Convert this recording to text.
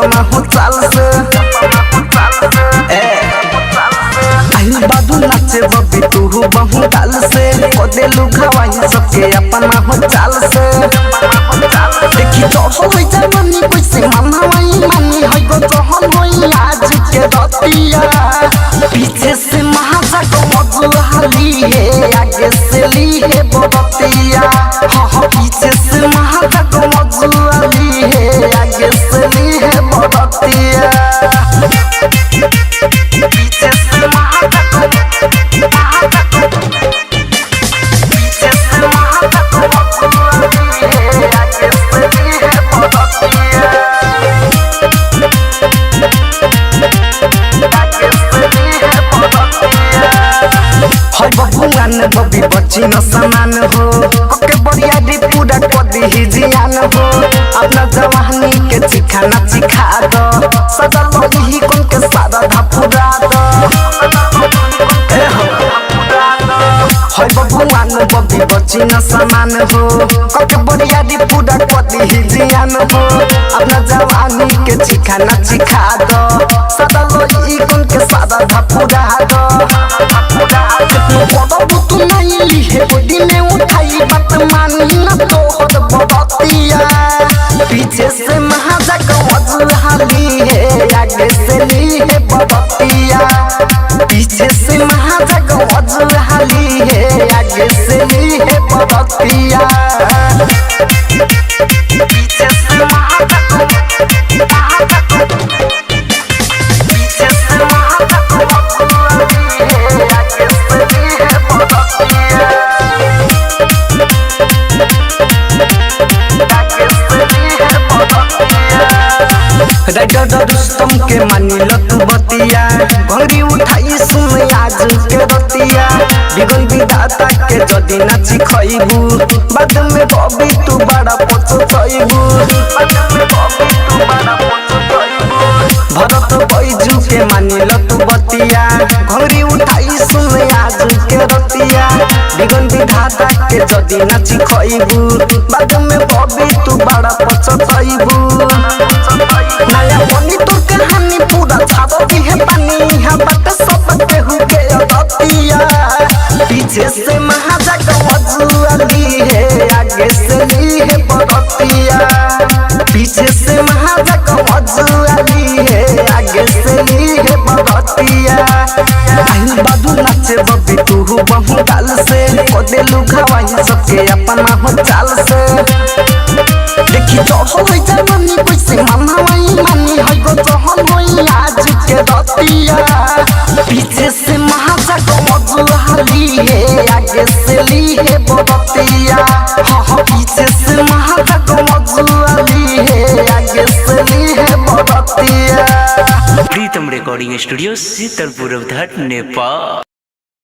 अपना हो चाल से बादू नाचे बबी तू बहु डाल से कोदे लुखावाई सबके अपना हो चाल से देखी तो होई जवानी कैसे मनवाई मानी है गो जहन होई आज के रतिया पीछे से महाजा को मजुहाली है आगे से ली है बरतिया हाँ पीछे से महाजा को मजुहाली है आगे से ली है बरतिया पीछे से महाजा को पीछे से महाजा को मजुहाली है आगे से ली है बरतिया हाय बबुआन बबी बच्ची न समान हो ओके बढ़िया दी पूरा कदी ही जियान हो अपना जवानी के चिखाना चिखा दो सदा लोही कौन के सादा धपुरा दो हाय बबुआन बबी बच्ची न समान हो ओके बढ़िया दी पूरा कदी ही जियान हो अपना जवानी के चिखाना चिखा दो सदा लोही कौन के सादा धपुरा दो तू नहीं लिखे बॉडी ने उठाई बात मानी ना तो हद बरतिया पीछे से महाजा का वजहाली है आगे से ली है बरतिया पीछे से महाजा का वजहाली है आगे से ली है बरतिया पीछे से महाजा को पीछे से महाजा को वजहाली है आगे से ली है राइडर रुस्तम के मानी तू बतिया घंगी उठाई सुन आज के रतिया बिगन विधाता के जदी नाची खइबू बाद में बबी तू बड़ा पछतइबू भरत बैजू के मानी तू बतिया घंगी उठाई सुन आज के रतिया बिगन विधाता के जदी नाची खइबू बाद में बबी तू बड़ा पछतइबू नया बनी तो कहानी पूरा छाड़ो दी है पानी है बट सब केहू के रतिया पीछे से महाजा का वजूली है आगे से ली है बरतिया पीछे से महाजा का वजूली है आगे से ली है बरतिया बादू नाचे बबी तू बहु डाल से कोदे लुखावाई सबके अपना हो चाल से देखी तो होई जवानी कैसे मनवाई मानी है गो जहन होई आज के रतिया पीछे से महाजा को मजुहाली है आगे से ली है बरतिया हाँ पीछे से महाजा को मजुहाली है आगे से ली है बरतिया प्रीतम रिकॉर्डिंग स्टूडियो शीतलपुर नेपाल।